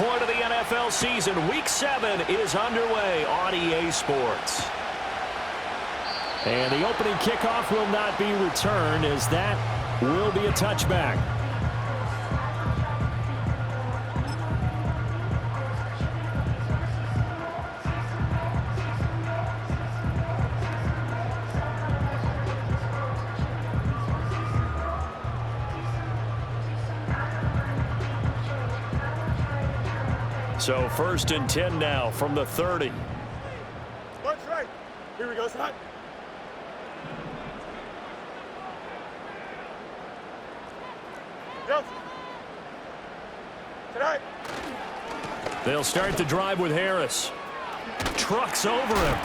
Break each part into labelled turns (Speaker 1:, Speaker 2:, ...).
Speaker 1: point of the NFL season. Week 7 is underway on EA Sports. And the opening kickoff will not be returned, as that will be a touchback. So 1st and 10 now from the 30.
Speaker 2: Mark's right. Here we go, son. Go. Tonight.
Speaker 1: They'll start the drive with Harris. Trucks over him.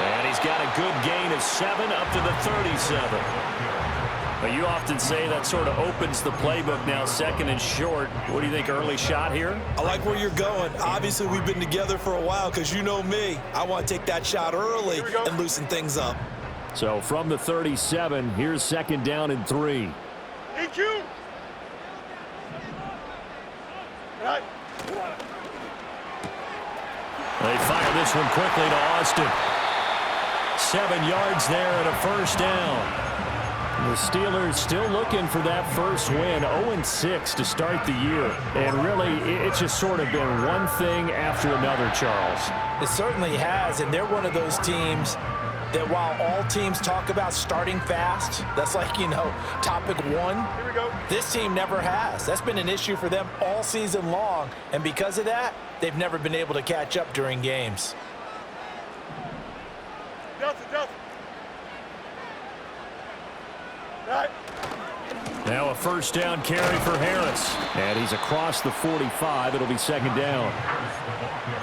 Speaker 1: And he's got a good gain of 7 up to the 37. But you often say that sort of opens the playbook now, 2nd and short. What do you think, early shot here?
Speaker 3: I like where you're going. Obviously, we've been together for a while because you know me. I want to take that shot early and loosen things up.
Speaker 1: So from the 37, here's 2nd down and 3.
Speaker 2: EQ. Right.
Speaker 1: They fire this one quickly to Austin. 7 yards there and a 1st down. The Steelers still looking for that first win, 0-6 to start the year. And really, it's just sort of been one thing after another, Charles.
Speaker 4: It certainly has, and they're one of those teams that while all teams talk about starting fast, that's like, topic 1.
Speaker 2: Here we go.
Speaker 4: This team never has. That's been an issue for them all season long, and because of that, they've never been able to catch up during games.
Speaker 2: Justin. Right.
Speaker 1: Now a 1st down carry for Harris. And he's across the 45. It'll be 2nd down.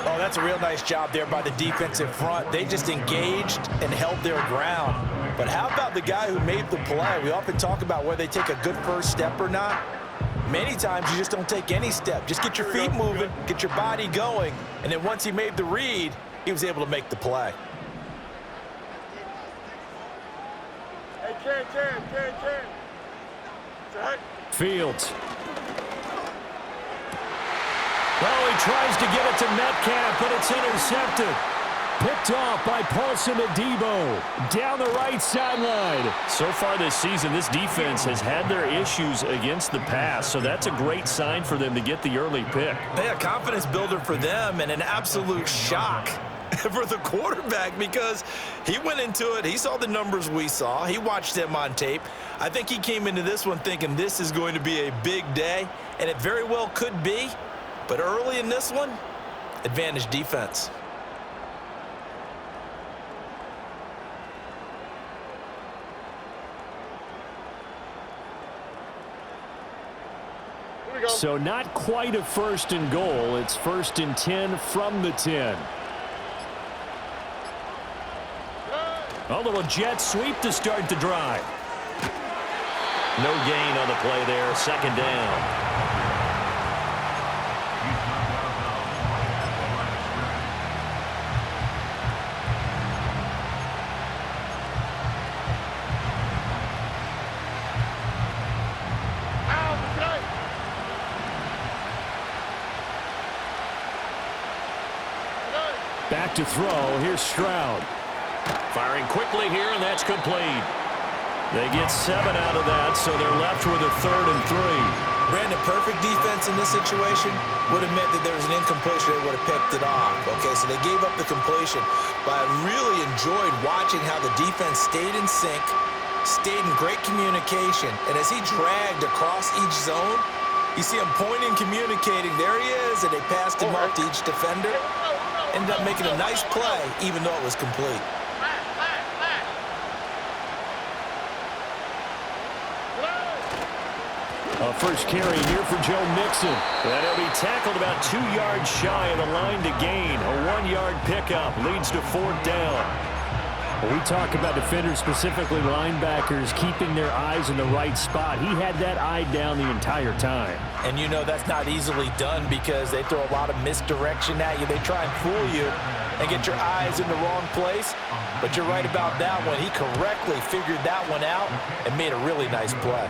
Speaker 4: Oh, that's a real nice job there by the defensive front. They just engaged and held their ground. But how about the guy who made the play? We often talk about whether they take a good first step or not. Many times you just don't take any step. Just get your feet moving, get your body going, and then once he made the read, he was able to make the play.
Speaker 2: Hey, Ken. Right.
Speaker 1: Fields. Well, he tries to get it to Metcalf, but it's intercepted. Picked off by Paulson Adebo down the right sideline. So far this season, this defense has had their issues against the pass, so that's a great sign for them to get the early pick.
Speaker 3: Yeah, confidence builder for them and an absolute shock for the quarterback because he went into it. He saw the numbers we saw. He watched them on tape. I think he came into this one thinking this is going to be a big day, and it very well could be. But early in this one, advantage defense.
Speaker 1: So not quite a 1st and goal. It's 1st and 10 from the 10. A little jet sweep to start the drive. No gain on the play there. 2nd down. Back to throw. Here's Stroud. Firing quickly here, and that's complete. They get 7 out of that, so they're left with a 3rd and 3.
Speaker 4: Brandon, perfect defense in this situation would have meant that there was an incompletion. They would have picked it off. Okay, so they gave up the completion. But I really enjoyed watching how the defense stayed in sync, stayed in great communication. And as he dragged across each zone, you see him pointing, communicating. There he is, and they passed him off to each defender. Ended up making a nice play, even though it was complete.
Speaker 1: A first carry here for Joe Mixon. And he'll be tackled about 2 yards shy of the line to gain. A 1-yard pickup leads to 4th down. When we talk about defenders, specifically linebackers, keeping their eyes in the right spot. He had that eye down the entire time.
Speaker 4: And you know that's not easily done because they throw a lot of misdirection at you. They try and fool you and get your eyes in the wrong place. But you're right about that one. He correctly figured that one out and made a really nice play.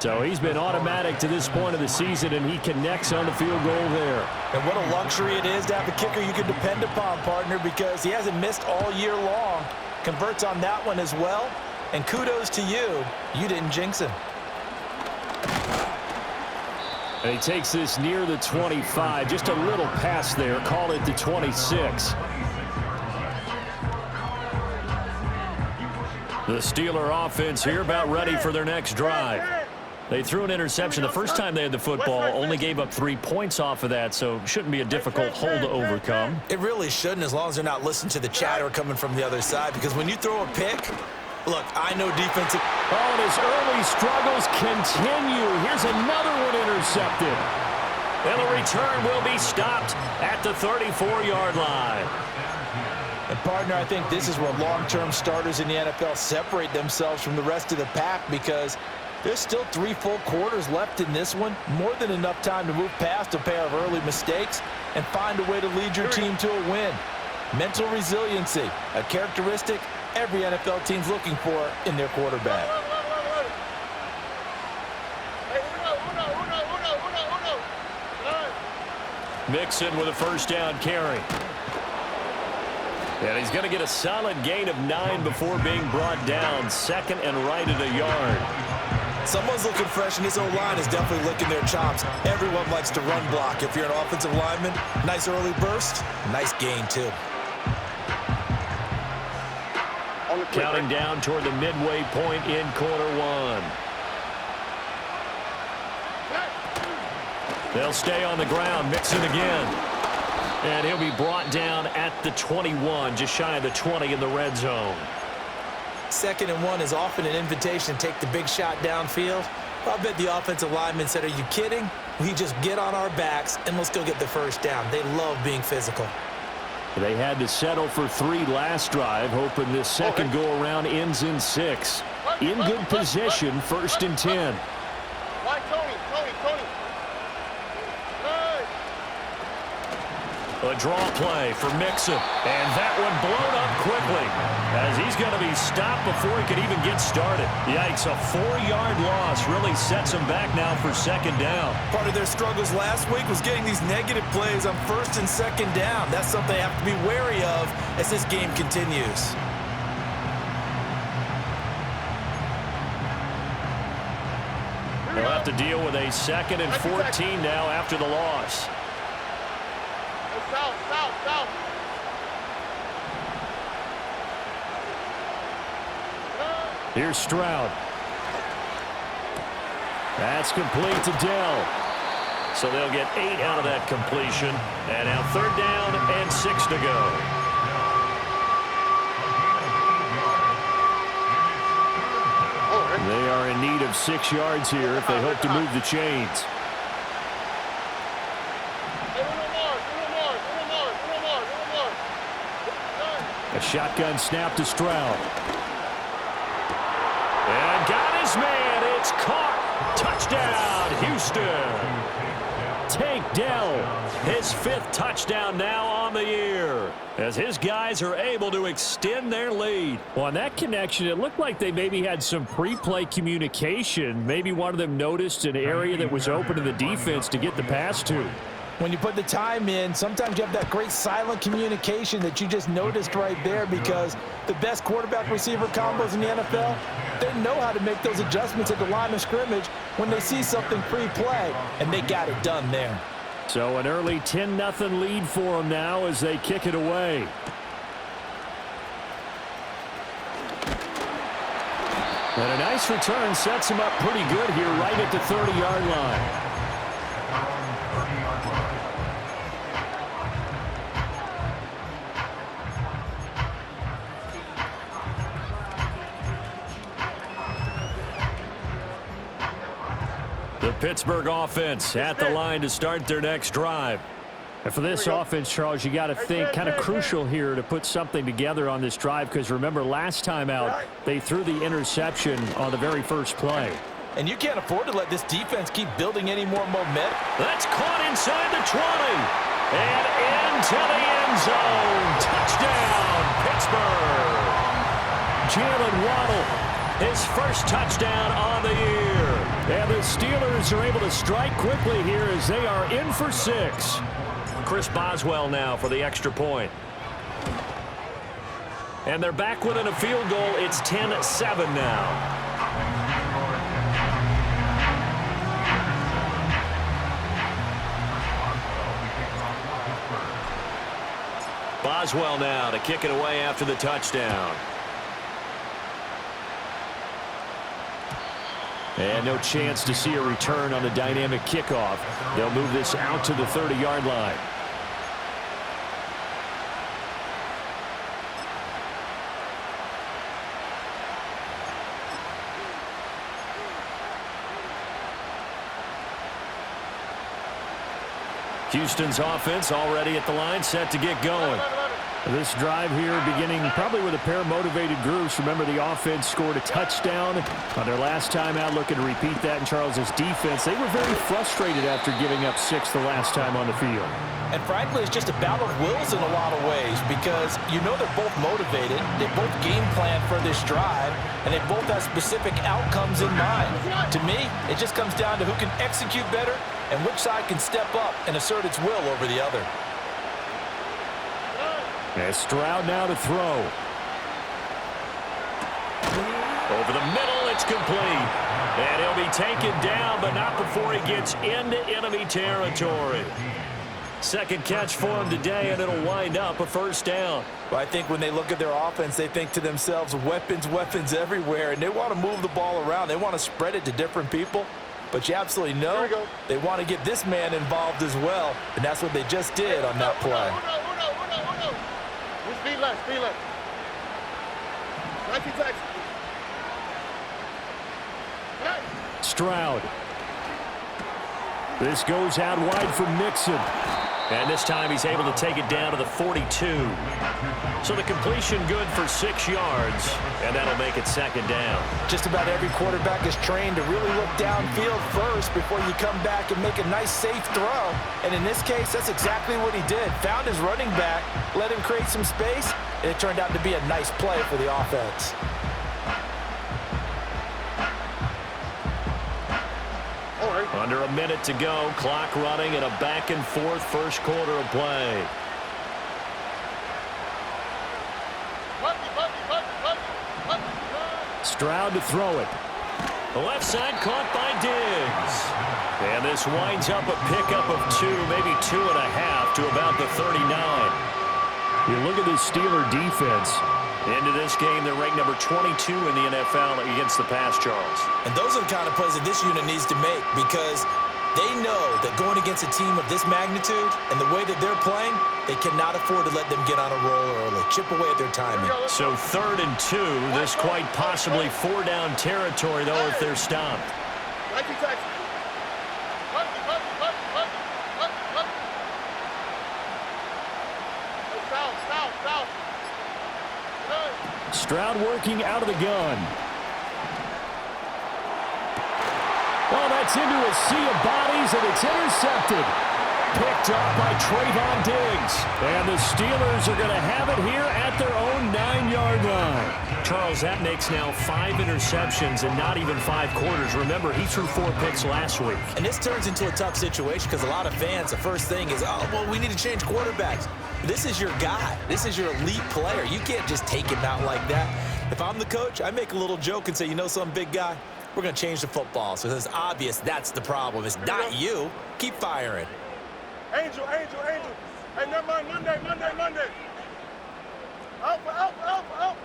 Speaker 1: So he's been automatic to this point of the season, and he connects on the field goal there.
Speaker 4: And what a luxury it is to have a kicker you can depend upon, partner, because he hasn't missed all year long. Converts on that one as well. And kudos to you. You didn't jinx him.
Speaker 1: And he takes this near the 25. Just a little pass there. Call it the 26. The Steeler offense here about ready for their next drive. They threw an interception the first time they had the football, only gave up 3 points off of that, so shouldn't be a difficult hole to overcome.
Speaker 4: It really shouldn't, as long as they're not listening to the chatter coming from the other side, because when you throw a pick, look, I know defensive.
Speaker 1: Oh, and his early struggles continue. Here's another one intercepted. And the return will be stopped at the 34-yard line.
Speaker 4: And, partner, I think this is where long-term starters in the NFL separate themselves from the rest of the pack, because there's still 3 full quarters left in this one. More than enough time to move past a pair of early mistakes and find a way to lead your team to a win. Mental resiliency, a characteristic every NFL team's looking for in their quarterback.
Speaker 1: Mixon with a first down carry. And he's going to get a solid gain of 9 before being brought down. Second and right at a yard.
Speaker 4: Someone's looking fresh, and this O-line is definitely licking their chops. Everyone likes to run block. If you're an offensive lineman, nice early burst, nice gain too.
Speaker 1: Counting down toward the midway point in quarter one. They'll stay on the ground. Mixon again. And he'll be brought down at the 21, just shy of the 20 in the red zone.
Speaker 4: 2nd and 1 is often an invitation to take the big shot downfield. I bet the offensive lineman said, are you kidding? We just get on our backs and let's go get the first down. They love being physical.
Speaker 1: They had to settle for 3 last drive, hoping this second go-around ends in 6. In good position, 1st and 10. A draw play for Mixon, and that one blown up quickly as he's going to be stopped before he could even get started. Yikes, a 4-yard loss really sets him back now for 2nd down.
Speaker 4: Part of their struggles last week was getting these negative plays on 1st and 2nd down. That's something they have to be wary of as this game continues.
Speaker 1: They'll have to deal with a 2nd and 14 now after the loss.
Speaker 2: South.
Speaker 1: Here's Stroud. That's complete to Dell. So they'll get 8 out of that completion. And now 3rd down and 6 to go. They are in need of 6 yards here if they hope to move the chains. A shotgun snap to Stroud. And got his man. It's caught. Touchdown, Houston. Tank Dell, his 5th touchdown now on the year, as his guys are able to extend their lead. Well, on that connection, it looked like they maybe had some pre-play communication. Maybe one of them noticed an area that was open to the defense to get the pass to.
Speaker 4: When you put the time in, sometimes you have that great silent communication that you just noticed right there, because the best quarterback-receiver combos in the NFL, they know how to make those adjustments at the line of scrimmage when they see something pre-play, and they got it done there.
Speaker 1: So an early 10-0 lead for them now as they kick it away. And a nice return sets him up pretty good here right at the 30-yard line. The Pittsburgh offense at the line to start their next drive. And for this offense, Charles, you got to think kind of crucial here to put something together on this drive, because remember last time out they threw the interception on the very first play.
Speaker 4: And you can't afford to let this defense keep building any more momentum.
Speaker 1: That's caught inside the 20 and into the end zone. Touchdown, Pittsburgh. Jalen Waddle, his first touchdown on the year. And the Steelers are able to strike quickly here as they are in for 6. Chris Boswell now for the extra point. And they're back within a field goal. It's 10-7 now. Boswell now to kick it away after the touchdown. And no chance to see a return on the dynamic kickoff. They'll move this out to the 30-yard line. Houston's offense already at the line, set to get going. This drive here beginning probably with a pair of motivated groups. Remember, the offense scored a touchdown on their last time out, looking to repeat that in Charles's defense. They were very frustrated after giving up 6 the last time on the field.
Speaker 4: And frankly, it's just a battle of wills in a lot of ways because you know they're both motivated, they both game plan for this drive, and they both have specific outcomes in mind. To me, it just comes down to who can execute better and which side can step up and assert its will over the other.
Speaker 1: And Stroud now to throw. Over the middle, it's complete. And he'll be taken down, but not before he gets into enemy territory. Second catch for him today, and it'll wind up a first down.
Speaker 4: Well, I think when they look at their offense, they think to themselves, weapons, weapons everywhere, and they want to move the ball around. They want to spread it to different people. But you absolutely know they want to get this man involved as well, and that's what they just did on that play.
Speaker 2: Speed left, speed left. Nike Texans.
Speaker 1: Stroud. This goes out wide for Mixon. And this time he's able to take it down to the 42. So the completion good for 6 yards, and that'll make it second down.
Speaker 4: Just about every quarterback is trained to really look downfield first before you come back and make a nice, safe throw. And in this case, that's exactly what he did. Found his running back, let him create some space, and it turned out to be a nice play for the offense.
Speaker 1: Under a minute to go, clock running, and a back-and-forth first quarter of play. Stroud to throw it. The left side caught by Diggs. And this winds up a pickup of 2, maybe 2.5 to about the 39. You look at this Steeler defense. Into this game, they're ranked number 22 in the NFL against the pass, Charles.
Speaker 4: And those are the kind of plays that this unit needs to make because they know that going against a team of this magnitude and the way that they're playing, they cannot afford to let them get on a roll early. Chip away at their timing.
Speaker 1: So 3rd and 2, this quite possibly 4-down territory, though, if they're stopped. Stroud working out of the gun. Oh, that's into a sea of bodies, and it's intercepted. Picked up by Trayvon Diggs. And the Steelers are going to have it here at their own 9-yard line. Charles, that makes now 5 interceptions and not even 5 quarters. Remember, he threw 4 picks last week.
Speaker 4: And this turns into a tough situation because a lot of fans, the first thing is, oh, well, we need to change quarterbacks. This is your guy. This is your elite player. You can't just take him out like that. If I'm the coach, I make a little joke and say, you know something, big guy? We're going to change the football. So it's obvious that's the problem. It's not you. Keep firing.
Speaker 2: Angel. Hey, never mind. Monday. Alpha.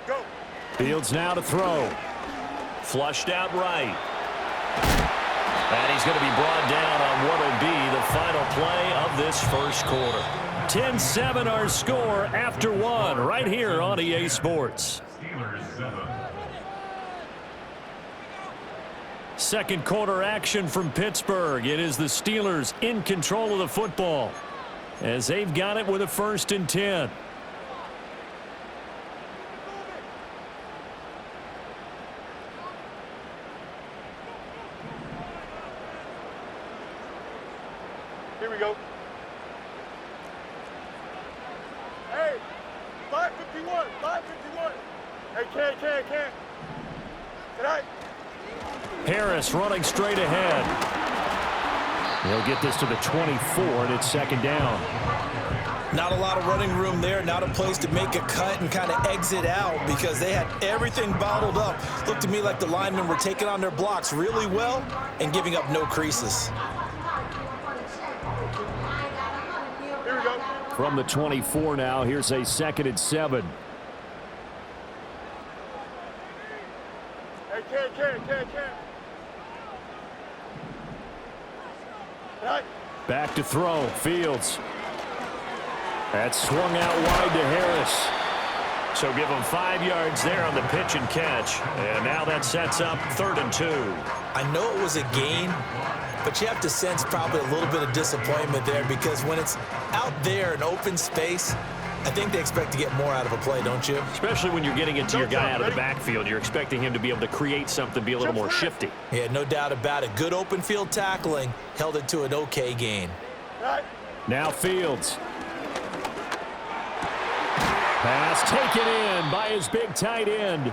Speaker 2: Go.
Speaker 1: Fields now to throw. Flushed out right. And he's going to be brought down on what will be the final play of this first quarter. 10-7 our score after 1 right here on EA Sports. Second quarter action from Pittsburgh. It is the Steelers in control of the football as they've got it with a 1st and 10.
Speaker 2: Here we go. Hey, 551. Hey, can. Tonight.
Speaker 1: Harris running straight ahead. He'll get this to the 24, and it's second down.
Speaker 4: Not a lot of running room there, not a place to make a cut and kind of exit out because they had everything bottled up. Looked to me like the linemen were taking on their blocks really well and giving up no creases.
Speaker 2: Here we go.
Speaker 1: From the 24 now, here's a 2nd and 7.
Speaker 2: Hey, Ken. Tonight.
Speaker 1: Back to throw. Fields. That's swung out wide to Harris. So give him 5 yards there on the pitch and catch. And now that sets up 3rd and 2.
Speaker 4: I know it was a gain, but you have to sense probably a little bit of disappointment there because when it's out there in open space, I think they expect to get more out of a play, don't you?
Speaker 1: Especially when you're getting it to your guy out of the backfield. You're expecting him to be able to create something, be a little more shifty.
Speaker 4: Yeah, no doubt about it. Good open field tackling held it to an okay gain.
Speaker 2: Tonight.
Speaker 1: Now Fields. Pass taken in by his big tight end.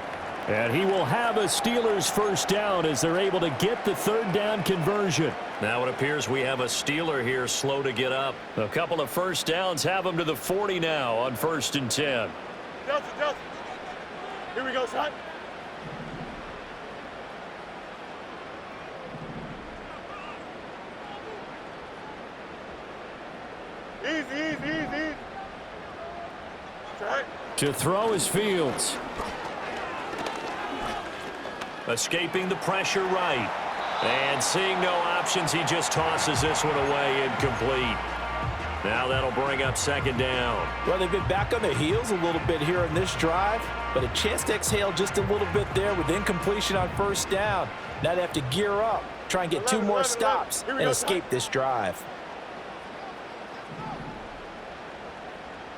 Speaker 1: And he will have a Steelers first down as they're able to get the 3rd down conversion. Now it appears we have a Steeler here slow to get up. A couple of first downs have him to the 40 now on 1st and 10.
Speaker 2: Delta. Here we go, son. Easy. Tonight.
Speaker 1: To throw is Fields. Escaping the pressure right. And seeing no options, he just tosses this one away incomplete. Now that'll bring up 2nd down.
Speaker 4: Well, they've been back on their heels a little bit here in this drive, but a chance to exhale just a little bit there with incompletion on 1st down. Now they have to gear up, try and get 2 more stops and escape this drive.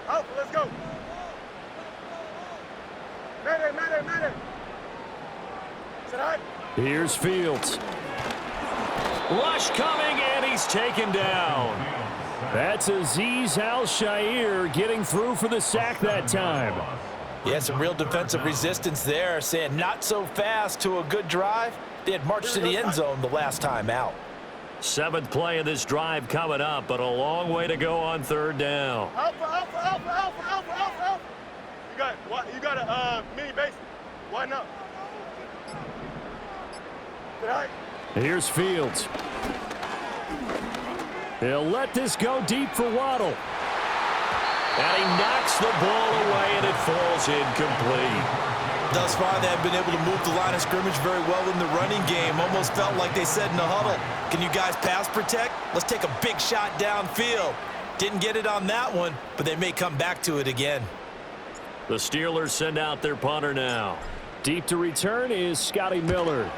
Speaker 2: Alpha, let's go. Mayday. Tonight.
Speaker 1: Here's Fields. Rush coming, and he's taken down. That's Azeez Al-Shaair getting through for the sack that time.
Speaker 4: Yeah, some real defensive resistance there, saying not so fast to a good drive. They had marched to the end zone the last time out.
Speaker 1: 7th play of this drive coming up, but a long way to go on 3rd down.
Speaker 2: Alpha. You got a mini base. Why not? Tonight.
Speaker 1: Here's Fields. He'll let this go deep for Waddle. And he knocks the ball away, and it falls incomplete.
Speaker 4: Thus far, they have been able to move the line of scrimmage very well in the running game. Almost felt like they said in the huddle, can you guys pass protect? Let's take a big shot downfield. Didn't get it on that one, but they may come back to it again.
Speaker 1: The Steelers send out their punter now. Deep to return is Scotty Miller.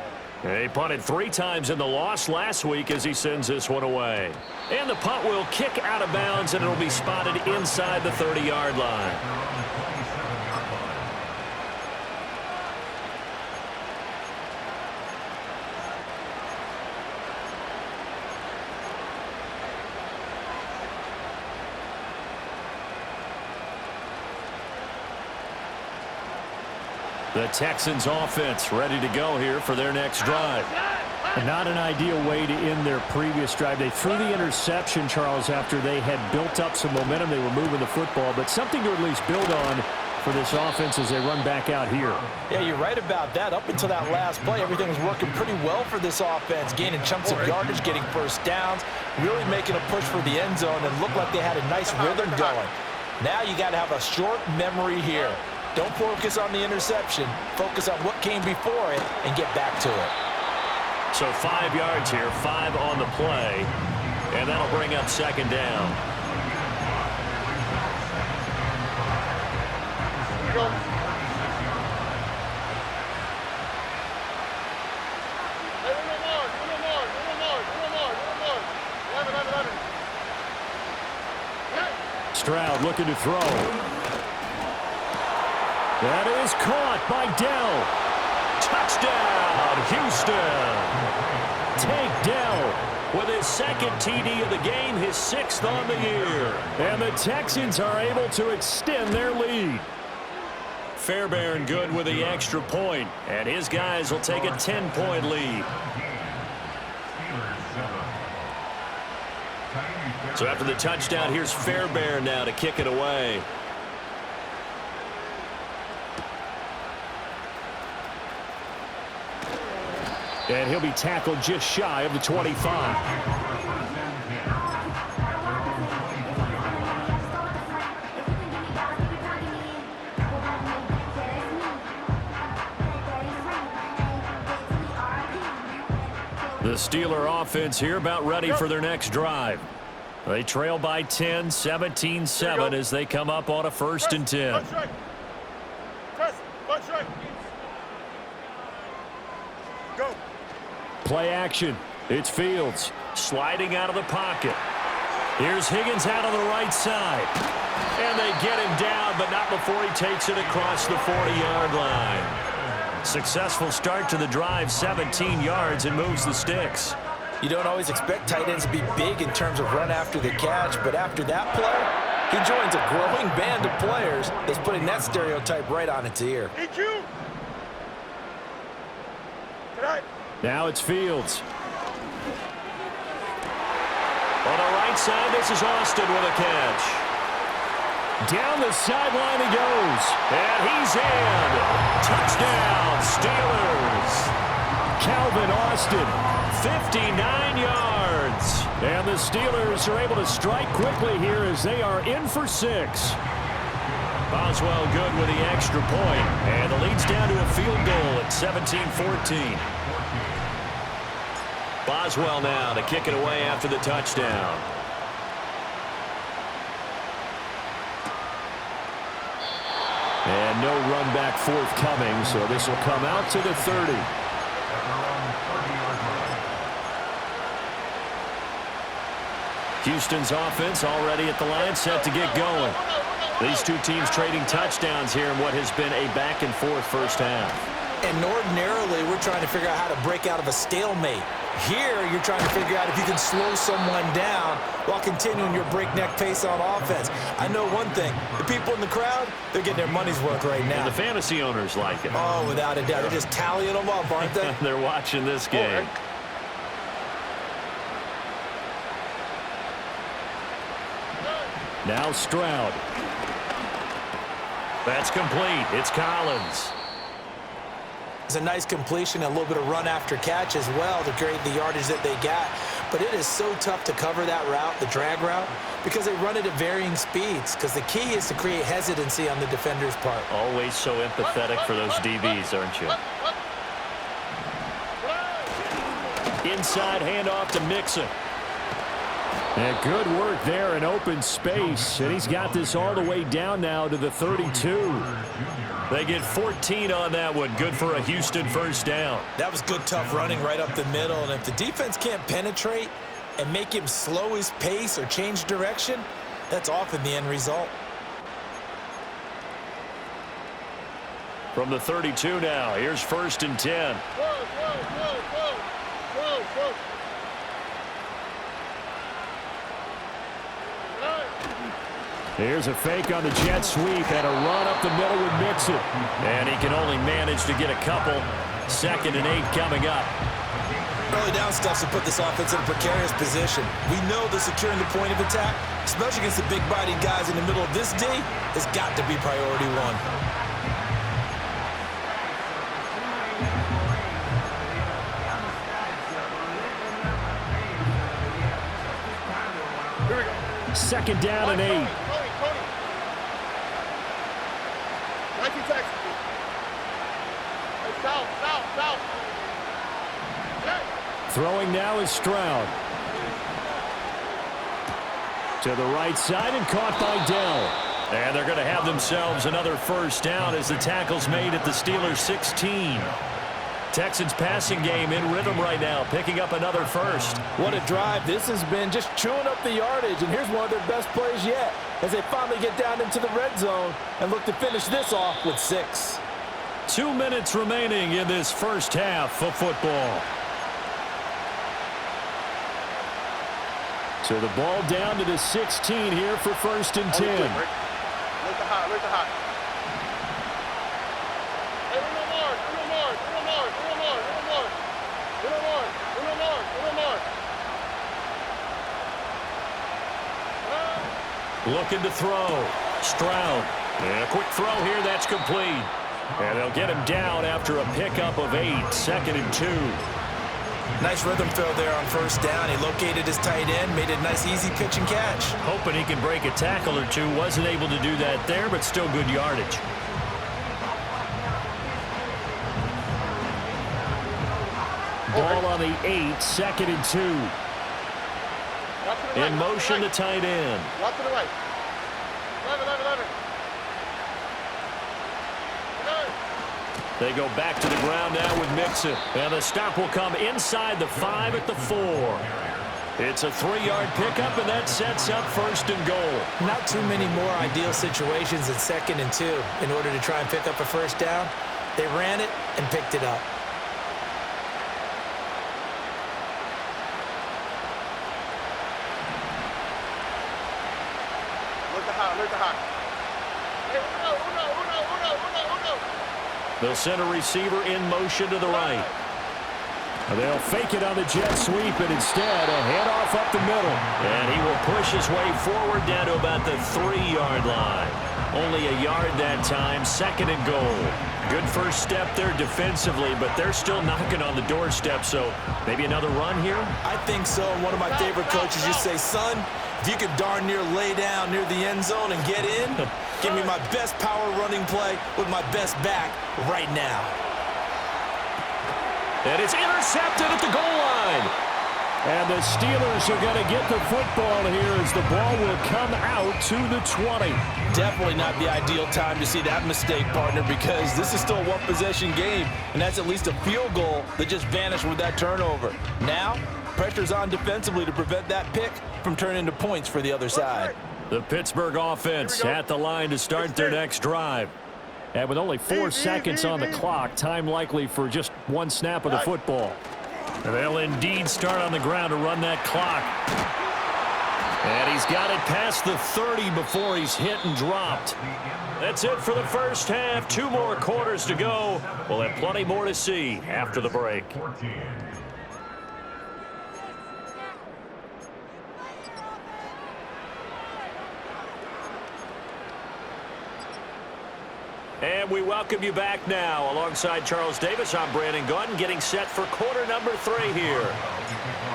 Speaker 1: He punted 3 times in the loss last week as he sends this one away. And the punt will kick out of bounds, and it'll be spotted inside the 30-yard line. The Texans offense ready to go here for their next drive. Not an ideal way to end their previous drive. They threw the interception, Charles, after they had built up some momentum. They were moving the football, but something to at least build on for this offense as they run back out here.
Speaker 4: Yeah, you're right about that. Up until that last play, everything was working pretty well for this offense, gaining chunks of yardage, getting first downs, really making a push for the end zone, and looked like they had a nice rhythm going. Now you got to have a short memory here. Don't focus on the interception. Focus on what came before it and get back to it.
Speaker 1: So 5 yards here, 5 on the play, and that'll bring up 2nd down.
Speaker 2: Here we go. Hey, one more. 11.
Speaker 1: Stroud looking to throw. That is caught by Dell. Touchdown, Houston. Tank Dell with his 2nd TD of the game, his 6th on the year. And the Texans are able to extend their lead. Fairbairn good with the extra point, and his guys will take a 10-point lead. So after the touchdown, here's Fairbairn now to kick it away. And he'll be tackled just shy of the 25. The Steeler offense here about ready for their next drive. They trail by 10, 17-7 as they come up on a 1st and 10.
Speaker 2: Go.
Speaker 1: Play action. It's Fields sliding out of the pocket. Here's Higgins out on the right side. And they get him down, but not before he takes it across the 40-yard line. Successful start to the drive, 17 yards, and moves the sticks.
Speaker 4: You don't always expect tight ends to be big in terms of run after the catch, but after that play, he joins a growing band of players that's putting that stereotype right on its ear.
Speaker 2: EQ.
Speaker 1: Now it's Fields. On the right side, this is Austin with a catch. Down the sideline he goes, and he's in. Touchdown, Steelers. Calvin Austin, 59 yards. And the Steelers are able to strike quickly here as they are in for 6. Boswell good with the extra point, and the lead's down to a field goal at 17-14. Boswell now to kick it away after the touchdown. And no run back forthcoming, so this will come out to the 30. Houston's offense already at the line, set to get going. These two teams trading touchdowns here in what has been a back-and-forth first half.
Speaker 4: And ordinarily, we're trying to figure out how to break out of a stalemate. Here, you're trying to figure out if you can slow someone down while continuing your breakneck pace on offense. I know one thing. The people in the crowd, they're getting their money's worth right now.
Speaker 1: And the fantasy owners like it.
Speaker 4: Oh, without a doubt. They're just tallying them up, aren't they?
Speaker 1: They're watching this game. Now Stroud. That's complete. It's Collins.
Speaker 4: It's a nice completion, a little bit of run after catch as well to create the yardage that they got. But it is so tough to cover that route, the drag route, because they run it at varying speeds. Because the key is to create hesitancy on the defender's part.
Speaker 1: Always so empathetic for those DBs, aren't you? Inside handoff to Mixon. And good work there in open space. And he's got this all the way down now to the 32. They get 14 on that one. Good for a Houston first down.
Speaker 4: That was good, tough running right up the middle. And if the defense can't penetrate and make him slow his pace or change direction, that's often the end result.
Speaker 1: From the 32 now, here's 1st and 10. Here's a fake on the jet sweep and a run up the middle with Mixon. And he can only manage to get a couple. 2nd and 8 coming up.
Speaker 4: Early down stuffs to put this offense in a precarious position. We know that securing the point of attack, especially against the big biting guys in the middle of this D, has got to be priority one.
Speaker 2: Here we go.
Speaker 1: 2nd down and 8. Throwing now is Stroud. To the right side and caught by Dell. And they're going to have themselves another first down as the tackle's made at the Steelers' 16. Texans passing game in rhythm right now, picking up another first.
Speaker 5: What a drive. This has been just chewing up the yardage, and here's one of their best plays yet as they finally get down into the red zone and look to finish this off with 6.
Speaker 1: 2 minutes remaining in this first half of football. So the ball down to the 16 here for 1st and 10.
Speaker 2: Where's the hot?
Speaker 1: Looking to throw. Stroud. And a quick throw here. That's complete. And they'll get him down after a pickup of 8. 2nd and 2.
Speaker 4: Nice rhythm throw there on first down. He located his tight end, made a nice easy pitch and catch.
Speaker 1: Hoping he can break a tackle or two. Wasn't able to do that there, but still good yardage. Ball on the 8, 2nd and 2. In motion, the tight end.
Speaker 2: Walk to the right. 11.
Speaker 1: They go back to the ground now with Mixon. And the stop will come inside the 5 at the 4. It's a 3-yard pickup, and that sets up 1st and goal.
Speaker 4: Not too many more ideal situations than 2nd and 2 in order to try and pick up a first down. They ran it and picked it up.
Speaker 2: Look at high. Hey, Uno.
Speaker 1: They'll send a receiver in motion to the right. They'll fake it on the jet sweep, and instead a handoff up the middle. And he will push his way forward down to about the 3-yard line. Only a yard that time, 2nd and goal. Good first step there defensively, but they're still knocking on the doorstep, so maybe another run here?
Speaker 4: I think so. And one of my favorite coaches used to say, son, if you could darn near lay down near the end zone and get in, give me my best power running play with my best back right now.
Speaker 1: And it's intercepted at the goal line. And the Steelers are going to get the football here as the ball will come out to the 20.
Speaker 5: Definitely not the ideal time to see that mistake, partner, because this is still a one-possession game, and that's at least a field goal that just vanished with that turnover. Now, pressure's on defensively to prevent that pick from turning into points for the other side.
Speaker 1: The Pittsburgh offense at the line to start their next drive. And with only 4 seconds on the clock, time likely for just one snap of the football. And they'll indeed start on the ground to run that clock. And he's got it past the 30 before he's hit and dropped. That's it for the first half. 2 more quarters to go. We'll have plenty more to see after the break. And we welcome you back now. Alongside Charles Davis, I'm Brandon Gunn, getting set for quarter number 3 here.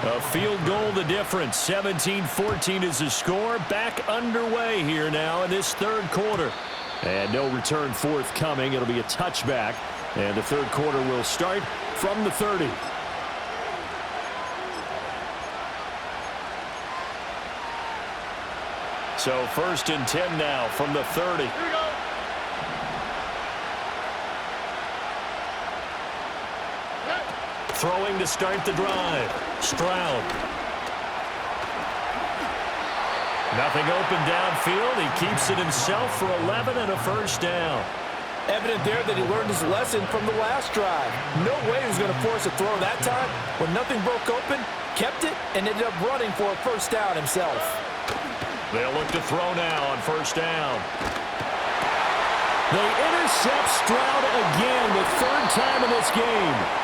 Speaker 1: A field goal the difference. 17-14 is the score. Back underway here now in this 3rd quarter. And no return forthcoming. It'll be a touchback. And the 3rd quarter will start from the 30. So 1st and 10 now from the 30.
Speaker 2: Here we go.
Speaker 1: Throwing to start the drive. Stroud. Nothing open downfield. He keeps it himself for 11 and a first down.
Speaker 5: Evident there that he learned his lesson from the last drive. No way he was going to force a throw that time. When nothing broke open, kept it, and ended up running for a first down himself.
Speaker 1: They'll look to throw now on first down. They intercept Stroud again, the 3rd time in this game.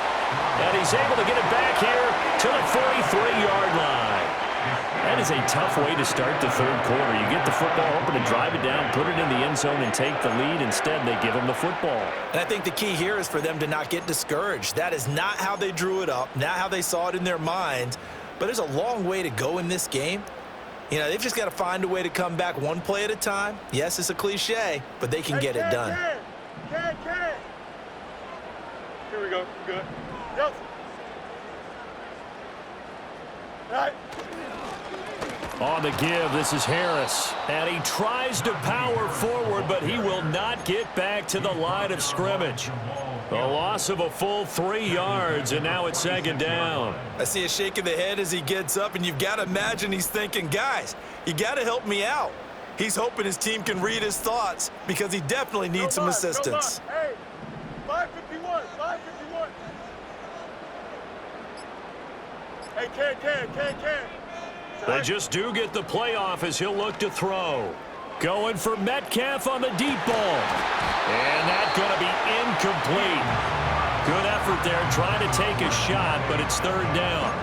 Speaker 1: And he's able to get it back here to the 43-yard line. That is a tough way to start the 3rd quarter. You get the football, hoping to drive it down, put it in the end zone, and take the lead. Instead, they give him the football.
Speaker 4: And I think the key here is for them to not get discouraged. That is not how they drew it up, not how they saw it in their minds. But there's a long way to go in this game. You know, they've just got to find a way to come back one play at a time. Yes, it's a cliche, but they can get it done.
Speaker 2: Here we go. Good. Yep. All right.
Speaker 1: On the give, this is Harris. And he tries to power forward, but he will not get back to the line of scrimmage. The loss of a full 3 yards, and now it's 2nd down.
Speaker 4: I see a shake of the head as he gets up, and you've got to imagine he's thinking, guys, you got to help me out. He's hoping his team can read his thoughts because he definitely needs some assistance.
Speaker 2: Hey, 551. Hey, can.
Speaker 1: They just do get the playoff as he'll look to throw. Going for Metcalf on the deep ball. And that's going to be incomplete. Good effort there trying to take a shot, but it's 3rd down.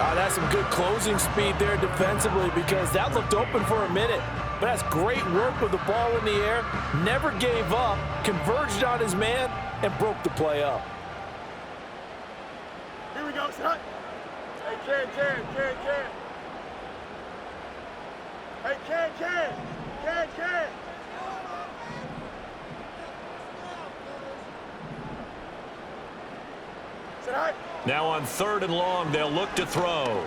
Speaker 5: That's some good closing speed there defensively because that looked open for a minute. But that's great work with the ball in the air. Never gave up, converged on his man, and broke the play up.
Speaker 2: Here we go, son. Hey, Ken. Hey, Ken. Sit high.
Speaker 1: Now on 3rd and long, they'll look to throw.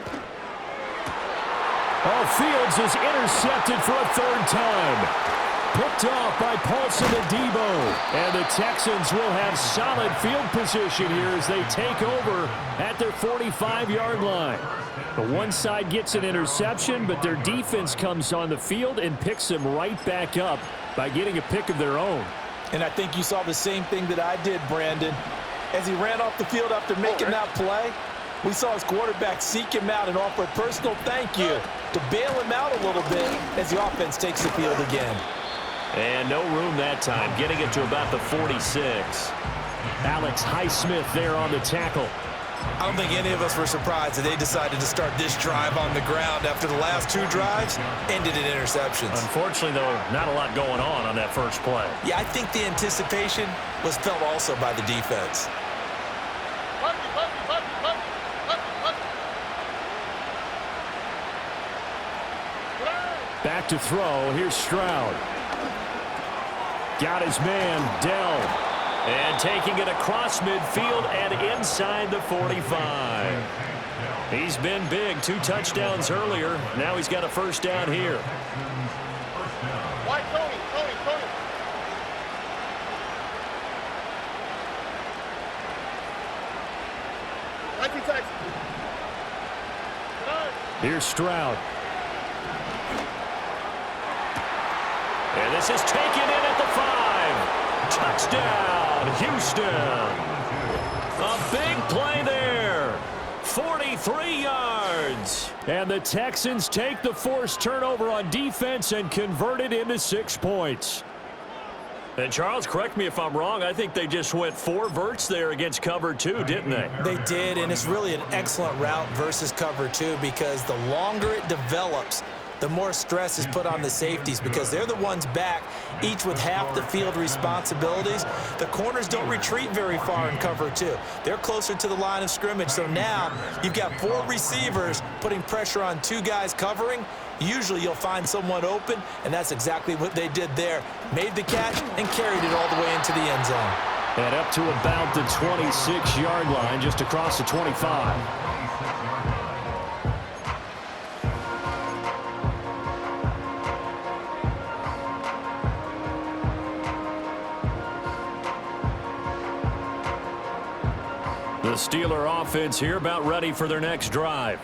Speaker 1: Oh, Fields is intercepted for a 3rd time. Picked off by Paulson and Debo. And the Texans will have solid field position here as they take over at their 45-yard line. The one side gets an interception, but their defense comes on the field and picks them right back up by getting a pick of their own.
Speaker 5: And I think you saw the same thing that I did, Brandon. As he ran off the field after making that play, we saw his quarterback seek him out and offer a personal thank you to bail him out a little bit as the offense takes the field again.
Speaker 1: And no room that time, getting it to about the 46. Alex Highsmith there on the tackle.
Speaker 3: I don't think any of us were surprised that they decided to start this drive on the ground after the last 2 drives ended in interceptions.
Speaker 1: Unfortunately, though, not a lot going on that first play.
Speaker 3: Yeah, I think the anticipation was felt also by the defense.
Speaker 1: Back to throw. Here's Stroud. Got his man, Dell. And taking it across midfield and inside the 45. He's been big. 2 touchdowns earlier. Now he's got a first down here.
Speaker 2: White, Tony. 19 Texans.
Speaker 1: Here's Stroud. And this is taken in at the 5. Touchdown, Houston. A big play there. 43 yards. And the Texans take the forced turnover on defense and convert it into 6 points. And Charles, correct me if I'm wrong, I think they just went 4 verts there against cover 2, didn't they?
Speaker 4: They did, and it's really an excellent route versus cover 2 because the longer it develops, the more stress is put on the safeties because they're the ones back, each with half the field responsibilities. The corners don't retreat very far in cover 2. They're closer to the line of scrimmage. So now you've got 4 receivers putting pressure on 2 guys covering. Usually you'll find someone open, and that's exactly what they did there. Made the catch and carried it all the way into the end zone.
Speaker 1: And up to about the 26-yard line, just across the 25. The Steeler offense here about ready for their next drive.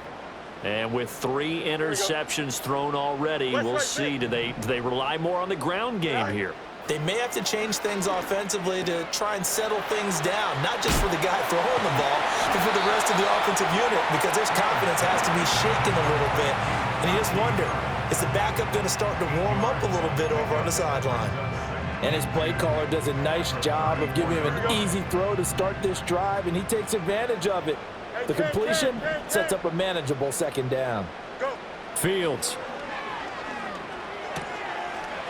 Speaker 1: And with 3 interceptions thrown already, we'll see. Do they rely more on the ground game here?
Speaker 4: They may have to change things offensively to try and settle things down, not just for the guy throwing the ball, but for the rest of the offensive unit, because their confidence has to be shaken a little bit. And you just wonder, is the backup going to start to warm up a little bit over on the sideline?
Speaker 5: And his play caller does a nice job of giving him an easy throw to start this drive, and he takes advantage of it. The completion sets up a manageable 2nd down.
Speaker 1: Fields.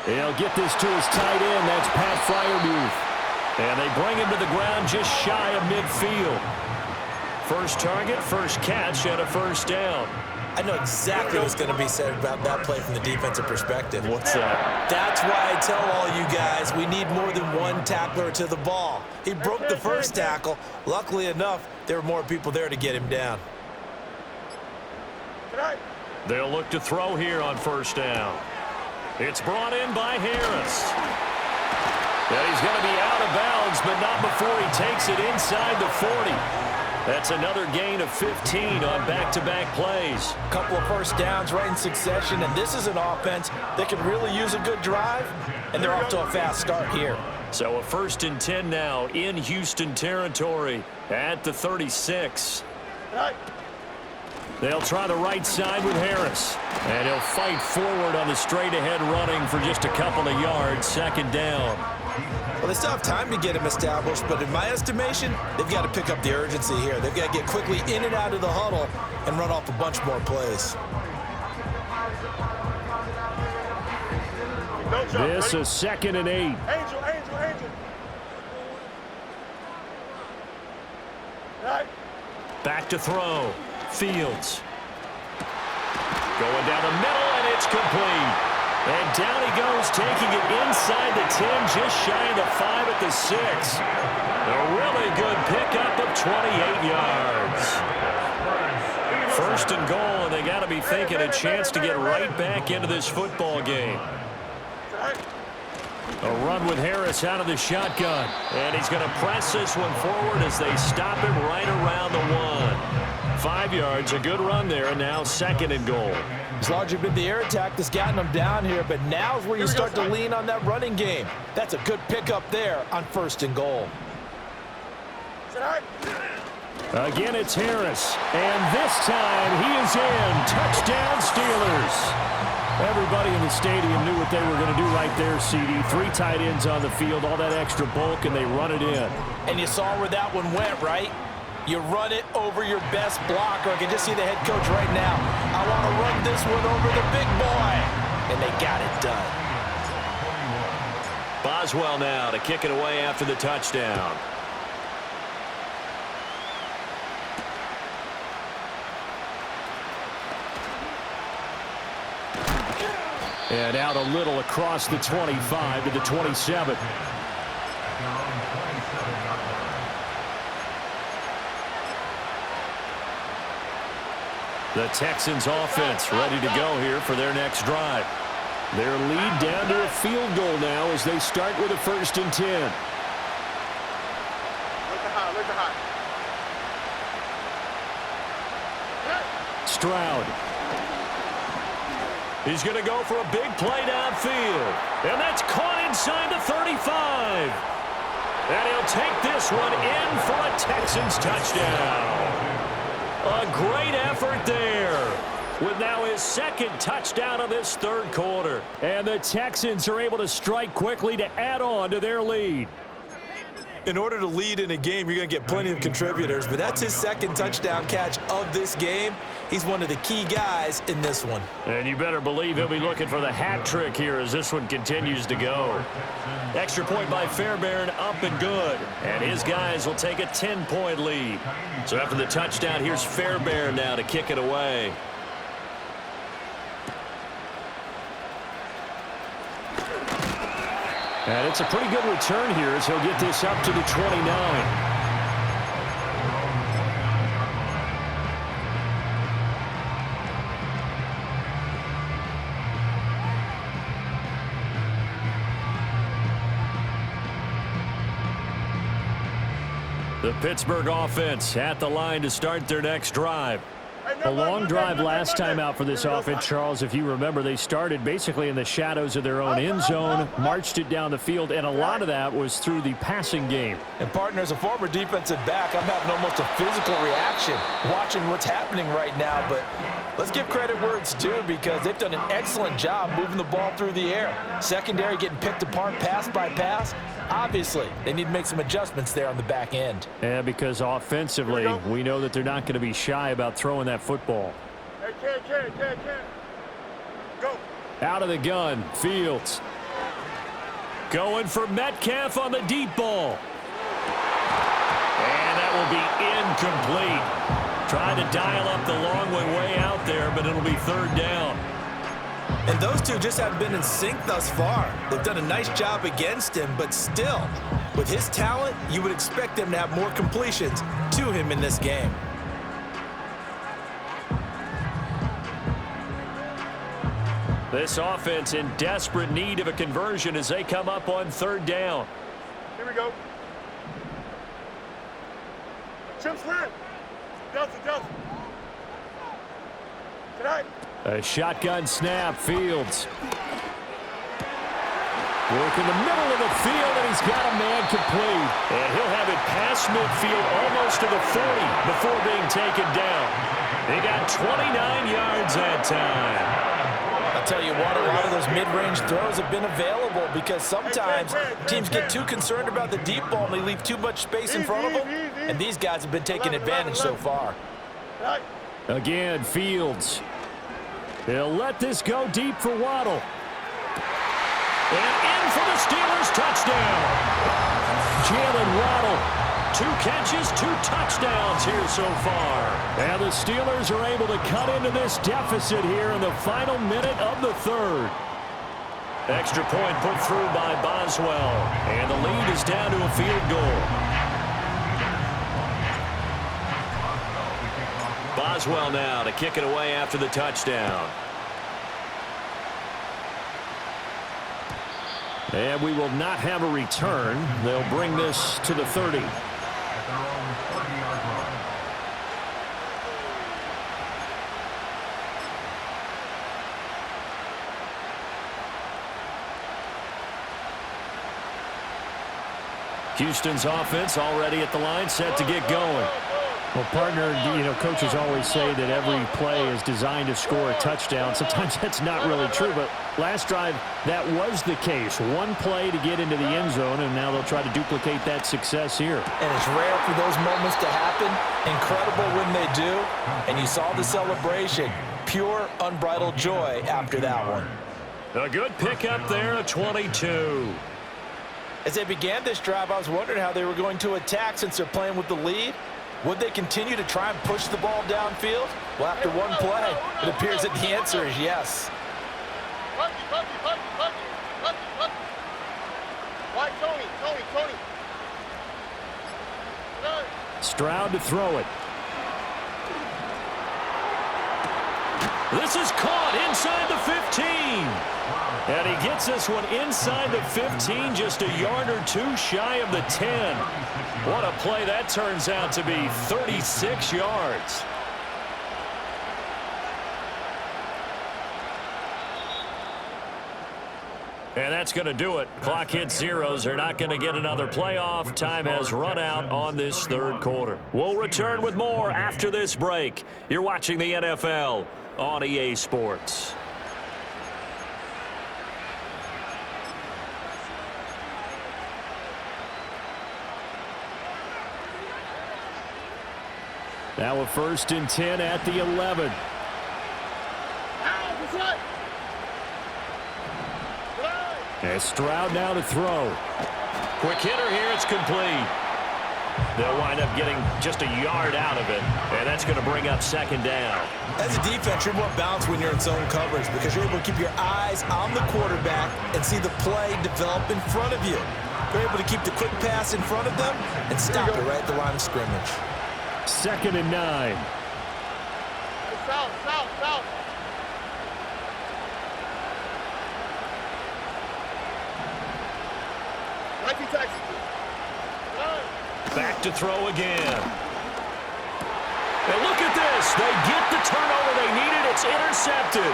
Speaker 1: He'll get this to his tight end. That's Pat Freiermuth. And they bring him to the ground just shy of midfield. First target, first catch, and a first down.
Speaker 4: I know exactly what's going to be said about that play from the defensive perspective.
Speaker 1: What's that?
Speaker 4: That's why I tell all you guys we need more than one tackler to the ball. He broke the first tackle. Luckily enough, there were more people there to get him down.
Speaker 1: They'll look to throw here on first down. It's brought in by Harris. And he's going to be out of bounds, but not before he takes it inside the 40. That's another gain of 15 on back-to-back plays.
Speaker 5: A couple of first downs right in succession, and this is an offense that can really use a good drive, and they're off to a fast start here.
Speaker 1: So a 1st and 10 now in Houston territory at the 36. They'll try the right side with Harris. And he'll fight forward on the straight-ahead running for just a couple of yards. 2nd down.
Speaker 4: Well, they still have time to get him established, but in my estimation, they've got to pick up the urgency here. They've got to get quickly in and out of the huddle and run off a bunch more plays.
Speaker 1: This is 2nd and 8.
Speaker 2: Angel. Right.
Speaker 1: Back to throw. Fields. Going down the middle, and it's complete. And down he goes, taking it inside the 10, just shy of the 5 at the 6. A really good pickup of 28 yards. 1st and goal, and they got to be thinking a chance to get right back into this football game. A run with Harris out of the shotgun. And he's going to press this one forward as they stop him right around the 1. 5 yards, a good run there, and now 2nd and goal.
Speaker 5: It's largely been the air attack that's gotten them down here, but now's where you start to lean on that running game. That's a good pickup there on 1st and goal.
Speaker 1: Again, it's Harris. And this time, he is in. Touchdown, Steelers. Everybody in the stadium knew what they were going to do right there, CD. 3 tight ends on the field, all that extra bulk, and they run it in.
Speaker 5: And you saw where that one went, right? You run it over your best blocker. I can just see the head coach right now. I want to run this one over the big boy. And they got it done.
Speaker 1: Boswell now to kick it away after the touchdown. And out a little across the 25 to the 27. The Texans offense ready to go here for their next drive. Their lead down to a field goal now as they start with a 1st and 10.
Speaker 2: Look high.
Speaker 1: Stroud. He's going to go for a big play downfield. And that's caught inside the 35. And he'll take this one in for a Texans touchdown. A great effort there. With now his 2nd touchdown of this 3rd quarter. And the Texans are able to strike quickly to add on to their lead.
Speaker 4: In order to lead in a game, you're going to get plenty of contributors, but that's his 2nd touchdown catch of this game. He's one of the key guys in this one.
Speaker 1: And you better believe he'll be looking for the hat trick here as this one continues to go. Extra point by Fairbairn, up and good. And his guys will take a 10-point lead. So after the touchdown, here's Fairbairn now to kick it away. And it's a pretty good return here as he'll get this up to the 29. The Pittsburgh offense at the line to start their next drive. A long drive last time out for this offense, Charles. If you remember, they started basically in the shadows of their own end zone, marched it down the field, and a lot of that was through the passing game.
Speaker 5: And, partner, as a former defensive back, I'm having almost a physical reaction watching what's happening right now. But let's give credit where it's due because they've done an excellent job moving the ball through the air. Secondary getting picked apart pass by pass. Obviously, they need to make some adjustments there on the back end.
Speaker 1: Yeah, because offensively, we know that they're not going to be shy about throwing that football.
Speaker 2: Hey, can. Go.
Speaker 1: Out of the gun, Fields. Going for Metcalf on the deep ball. And that will be incomplete. Trying to dial up the long one way out there, but it'll be 3rd down.
Speaker 4: And those two just haven't been in sync thus far. They've done a nice job against him, but still, with his talent, you would expect them to have more completions to him in this game.
Speaker 1: This offense in desperate need of a conversion as they come up on 3rd down.
Speaker 2: Here we go. Chip slant. Delta. Tonight.
Speaker 1: A shotgun snap, Fields. Work in the middle of the field, and he's got a man complete. And he'll have it past midfield almost to the 40 before being taken down. They got 29 yards that time.
Speaker 4: Now,
Speaker 5: tell you what, a lot of those mid-range throws have been available because sometimes teams get too concerned about the deep ball and they leave too much space in front of them, and these guys have been taking advantage so far.
Speaker 1: Again, Fields. He'll let this go deep for Waddle. And in for the Steelers touchdown. Jalen Waddle. 2 catches, 2 touchdowns here so far. And the Steelers are able to cut into this deficit here in the final minute of the third. Extra point put through by Boswell. And the lead is down to a field goal. Boswell now to kick it away after the touchdown. And we will not have a return. They'll bring this to the 30. Houston's offense already at the line, set to get going.
Speaker 6: Well, partner, coaches always say that every play is designed to score a touchdown. Sometimes that's not really true, but last drive, that was the case. One play to get into the end zone, and now they'll try to duplicate that success here.
Speaker 5: And it's rare for those moments to happen. Incredible when they do. And you saw the celebration. Pure, unbridled joy after that one.
Speaker 1: A good pickup there, a 22.
Speaker 5: As they began this drive, I was wondering how they were going to attack since they're playing with the lead. Would they continue to try and push the ball downfield? Well, after one play, it appears that the answer is yes.
Speaker 2: Why, Tony?
Speaker 1: Stroud to throw it. This is caught inside the 15. And he gets this one inside the 15, just a yard or 2 shy of the 10. What a play that turns out to be, 36 yards. And that's going to do it. Clock hits zeros. They're not going to get another playoff. Time has run out on this third quarter. We'll return with more after this break. You're watching the NFL on EA Sports. Now a 1st and 10 at the 11. And Stroud now to throw. Quick hitter here. It's complete. They'll wind up getting just a yard out of it. And that's going to bring up 2nd down.
Speaker 4: As a defense, you're more balanced when you're in zone coverage because you're able to keep your eyes on the quarterback and see the play develop in front of you. You're able to keep the quick pass in front of them and stop it right at the line of scrimmage.
Speaker 1: 2nd and 9.
Speaker 2: South. Texans.
Speaker 1: Back to throw again. And look at this. They get the turnover they needed. It's intercepted.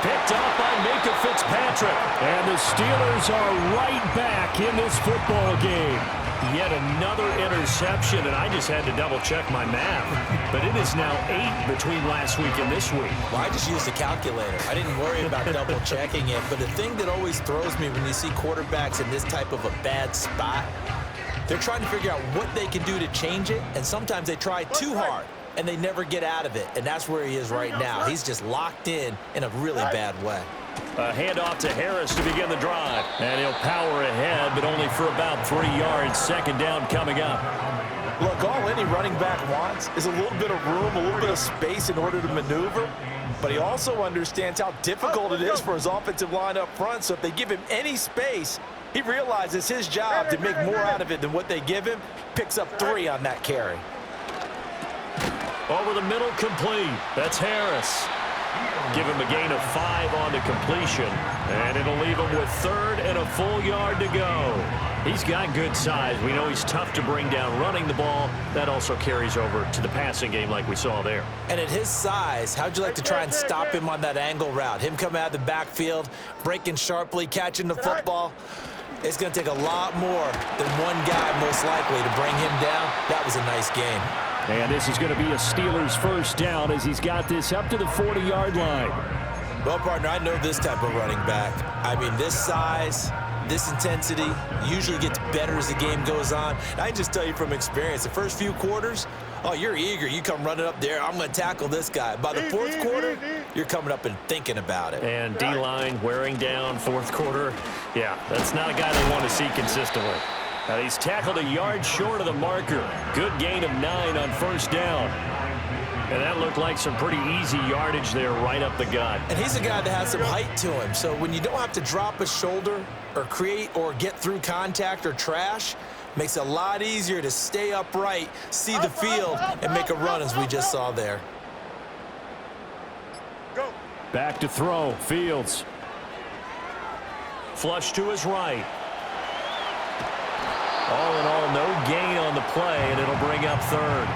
Speaker 1: Picked off by Minka Fitzpatrick. And the Steelers are right back in this football game. Yet another interception, and I just had to double-check my math. But it is now 8 between last week and this week.
Speaker 4: Well, I just used a calculator. I didn't worry about double-checking it. But the thing that always throws me when you see quarterbacks in this type of a bad spot, they're trying to figure out what they can do to change it, and sometimes they try too hard, and they never get out of it. And that's where he is right now. He's just locked in a really bad way.
Speaker 1: A handoff to Harris to begin the drive. And he'll power ahead, but only for about 3 yards. 2nd down coming up.
Speaker 5: Look, all any running back wants is a little bit of room, a little bit of space in order to maneuver. But he also understands how difficult it is for his offensive line up front. So if they give him any space, he realizes his job to make more out of it than what they give him. Picks up 3 on that carry.
Speaker 1: Over the middle, complete. That's Harris. Give him a gain of 5 on the completion. And it'll leave him with 3rd and a full yard to go. He's got good size. We know he's tough to bring down running the ball. That also carries over to the passing game like we saw there.
Speaker 4: And at his size, how'd you like to try and stop him on that angle route? Him coming out of the backfield, breaking sharply, catching the football. It's going to take a lot more than one guy, most likely, to bring him down. That was a nice game.
Speaker 1: And this is going to be a Steelers 1st down as he's got this up to the 40-yard line.
Speaker 4: Well, partner, I know this type of running back. I mean, this size, this intensity usually gets better as the game goes on. And I can just tell you from experience, the first few quarters, oh, you're eager. You come running up there, I'm going to tackle this guy. By the fourth quarter, you're coming up and thinking about it.
Speaker 6: And D-line wearing down fourth quarter. Yeah, that's not a guy they want to see consistently. He's tackled a yard short of the marker. Good gain of 9 on first down. And that looked like some pretty easy yardage there right up the gut.
Speaker 4: And he's a guy that has some height to him. So when you don't have to drop a shoulder or create or get through contact or trash, makes it a lot easier to stay upright, see the field, and make a run as we just saw there.
Speaker 2: Go.
Speaker 6: Back to throw. Fields. Flush to his right. All in all, no gain on the play, and it'll bring up third.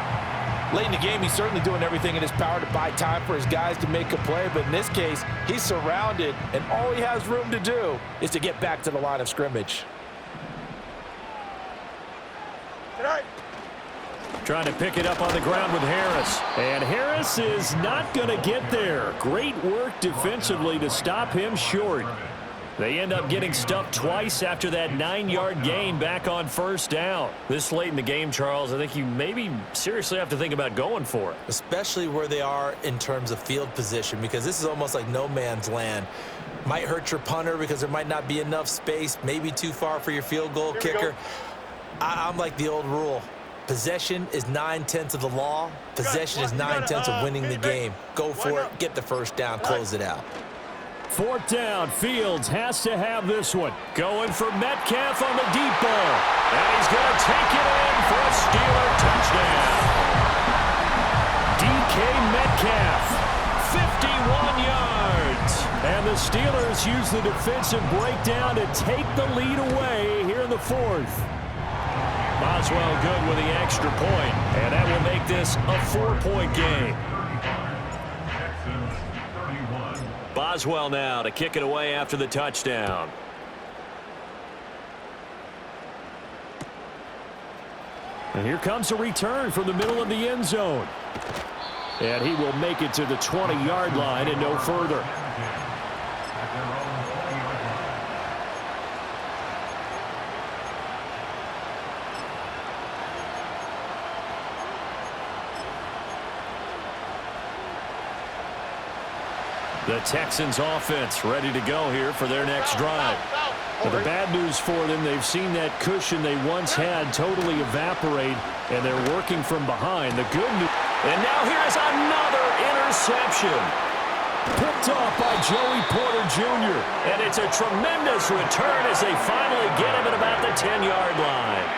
Speaker 5: Late in the game, he's certainly doing everything in his power to buy time for his guys to make a play, but in this case, he's surrounded, and all he has room to do is to get back to the line of scrimmage.
Speaker 6: Trying to pick it up on the ground with Harris. And Harris is not going to get there. Great work defensively to stop him short. They end up getting stuffed twice after that 9-yard gain back on first down. This late in the game, Charles, I think you maybe seriously have to think about going for it.
Speaker 4: Especially where they are in terms of field position, because this is almost like no man's land. Might hurt your punter because there might not be enough space, maybe too far for your field goal kicker. I'm like the old rule. Possession is 9/10 of the law. Possession is 9/10 of winning the game. Go for it, get the first down, close it out.
Speaker 6: Fourth down, Fields has to have this one. Going for Metcalf on the deep ball. And he's going to take it in for a Steeler touchdown. DK Metcalf, 51 yards. And the Steelers use the defensive breakdown to take the lead away here in the fourth. Boswell good with the extra point, and that will make this a 4-point game. Boswell now to kick it away after the touchdown. And here comes a return from the middle of the end zone. And he will make it to the 20-yard line and no further. The Texans offense ready to go here for their next drive. But the bad news for them, they've seen that cushion they once had totally evaporate, and they're working from behind. The good news, and now here's another interception. Picked off by Joey Porter Jr., and it's a tremendous return as they finally get him at about the 10-yard line.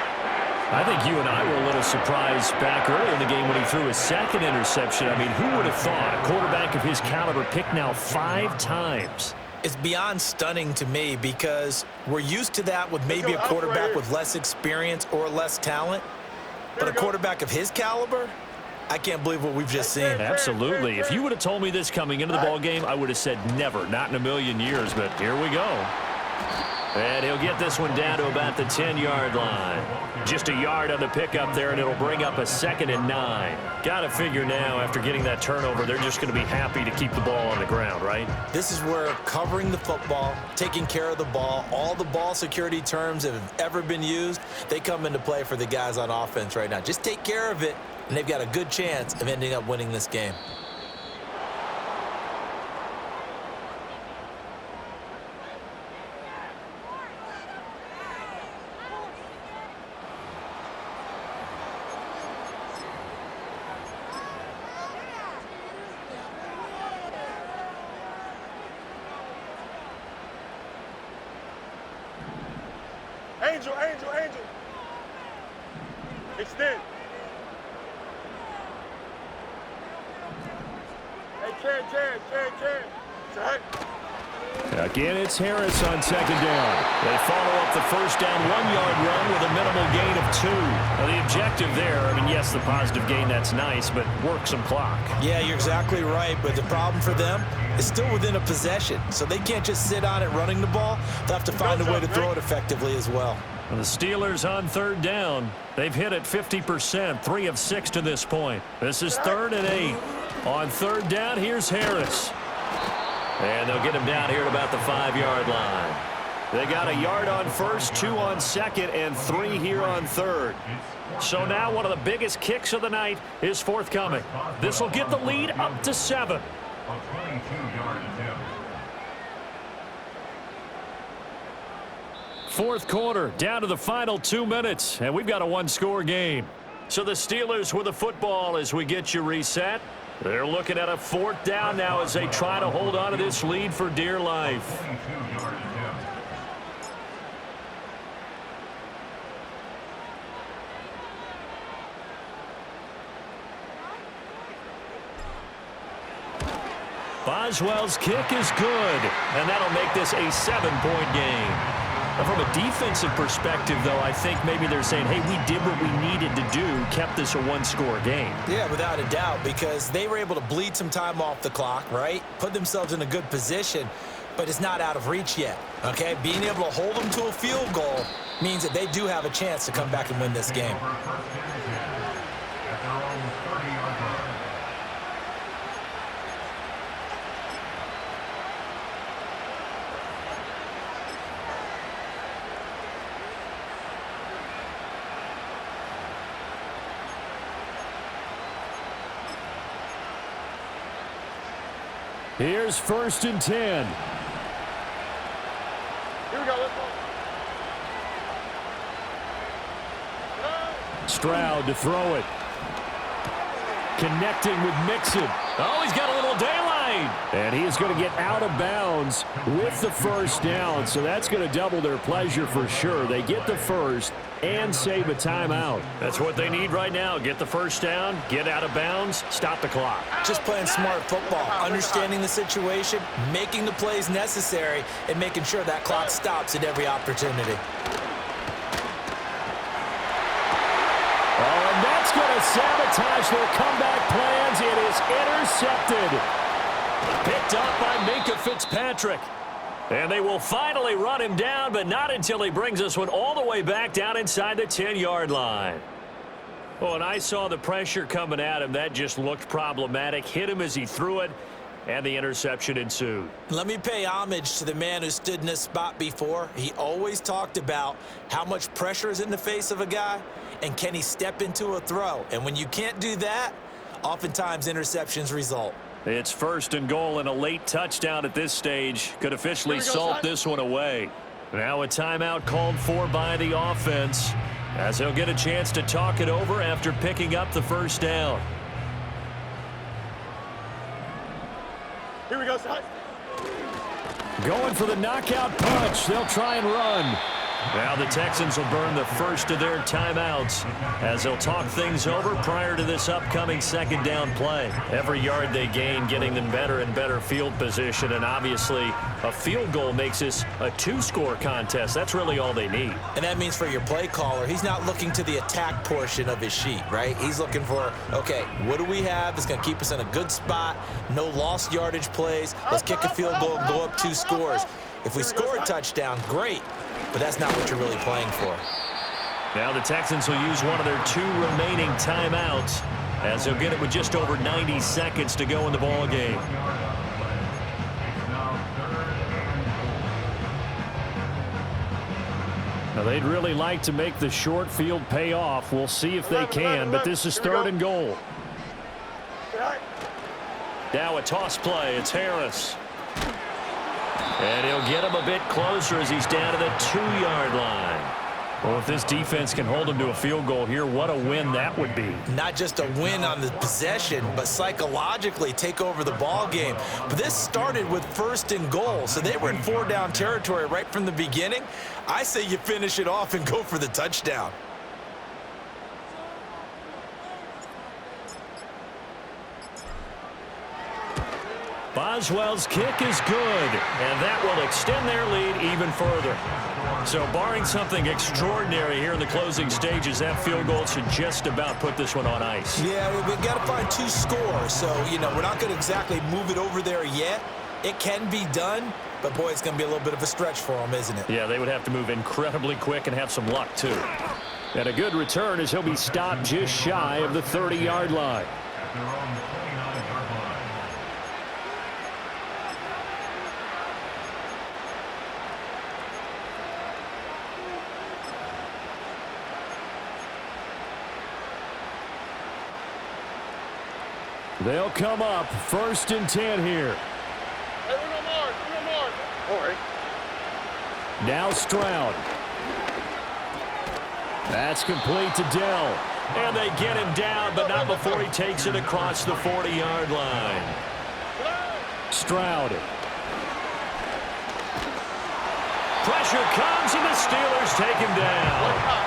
Speaker 6: I think you and I were a little surprised back early in the game when he threw his second interception. I mean, who would have thought a quarterback of his caliber picked now 5 times?
Speaker 4: It's beyond stunning to me because we're used to that with maybe a quarterback with less experience or less talent. But a quarterback of his caliber, I can't believe what we've just seen.
Speaker 6: Absolutely. If you would have told me this coming into the ball game, I would have said never, not in a million years. But here we go. And he'll get this one down to about the 10-yard line. Just a yard on the pickup there, and it'll bring up a 2nd and 9. Got to figure now, after getting that turnover, they're just going to be happy to keep the ball on the ground, right?
Speaker 4: This is where covering the football, taking care of the ball, all the ball security terms that have ever been used, they come into play for the guys on offense right now. Just take care of it, and they've got a good chance of ending up winning this game.
Speaker 2: Angel, angel, angel. Extend. Hey, Ken. Shut.
Speaker 6: Again, it's Harris on 2nd down. They follow up the first down 1-yard run with a minimal gain of 2. Now, the objective there, I mean, yes, the positive gain, that's nice, but work some clock.
Speaker 4: Yeah, you're exactly right, but the problem for them is still within a possession, so they can't just sit on it running the ball. They'll have to find a way to throw it effectively as well.
Speaker 6: And the Steelers on 3rd down. They've hit it 50%, 3 of 6 to this point. This is 3rd and 8. On 3rd down, here's Harris.
Speaker 1: And they'll get him down here at about the 5-yard line. They got a yard on first, 2 on second, and 3 here on third. So now one of the biggest kicks of the night is forthcoming. This will get the lead up to 7. Fourth quarter, down to the final 2 minutes, and we've got a 1-score game. So the Steelers with the football as we get you reset. They're looking at a 4th down now as they try to hold on to this lead for dear life. Boswell's kick is good, and that'll make this a 7-point game. From a defensive perspective, though, I think maybe they're saying, hey, we did what we needed to do, kept this a 1-score game.
Speaker 4: Yeah, without a doubt, because they were able to bleed some time off the clock, right? Put themselves in a good position, but it's not out of reach yet, okay? Being able to hold them to a field goal means that they do have a chance to come back and win this game.
Speaker 6: Here's 1st and 10.
Speaker 2: Here we go. Let's go.
Speaker 6: Stroud to throw it. Connecting with Mixon.
Speaker 1: Oh, he's got a little daylight.
Speaker 6: And he is going to get out of bounds with the 1st down. So that's going to double their pleasure for sure. They get the 1st and save a timeout.
Speaker 1: That's what they need right now. Get the 1st down, get out of bounds, stop the clock.
Speaker 4: Just playing smart football, understanding the situation, making the plays necessary, and making sure that clock stops at every opportunity.
Speaker 6: Oh, and that's going to sabotage their comeback plans. It is intercepted.
Speaker 1: Picked up by Minka Fitzpatrick. And they will finally run him down, but not until he brings this one all the way back down inside the 10-yard line. Oh, and I saw the pressure coming at him. That just looked problematic. Hit him as he threw it, and the interception ensued.
Speaker 4: Let me pay homage to the man who stood in this spot before. He always talked about how much pressure is in the face of a guy, and can he step into a throw. And when you can't do that, oftentimes interceptions result.
Speaker 1: It's 1st and goal and a late touchdown at this stage. Could officially salt this one away. Now a timeout called for by the offense as they'll get a chance to talk it over after picking up the 1st down.
Speaker 2: Here we go, son.
Speaker 6: Going for the knockout punch. They'll try and run.
Speaker 1: Now the Texans will burn the 1st of their timeouts as they'll talk things over prior to this upcoming 2nd down play. Every yard they gain getting them better and better field position, and obviously a field goal makes this a 2-score contest. That's really all they need.
Speaker 4: And that means for your play caller, he's not looking to the attack portion of his sheet, right? He's looking for, okay, what do we have that's going to keep us in a good spot? No lost yardage plays. Let's kick a field goal and go up 2 scores. If we score a touchdown, great. But that's not what you're really playing for.
Speaker 1: Now the Texans will use one of their 2 remaining timeouts as they'll get it with just over 90 seconds to go in the ball game.
Speaker 6: Now they'd really like to make the short field pay off. We'll see if they can, but this is 3rd and goal. Now a toss play. It's Harris.
Speaker 1: And he'll get him a bit closer as he's down to the 2-yard line. Well, if this defense can hold him to a field goal here, what a win that would be.
Speaker 4: Not just a win on the possession, but psychologically take over the ball game. But this started with 1st and goal, so they were in 4-down territory right from the beginning. I say you finish it off and go for the touchdown.
Speaker 1: Boswell's kick is good, and that will extend their lead even further. So barring something extraordinary here in the closing stages, that field goal should just about put this one on ice.
Speaker 4: Yeah, we've got to find 2 scores, so, you know, we're not going to exactly move it over there yet. It can be done, but, boy, it's going to be a little bit of a stretch for them, isn't it?
Speaker 1: Yeah, they would have to move incredibly quick and have some luck, too.
Speaker 6: And a good return as he'll be stopped just shy of the 30-yard line.
Speaker 1: They'll come up 1st and 10 here.
Speaker 2: Hey, Uno Mars. All right.
Speaker 1: Now Stroud. That's complete to Dell. And they get him down, but not before he takes it across the 40-yard line. Stroud. Pressure comes, and the Steelers take him down.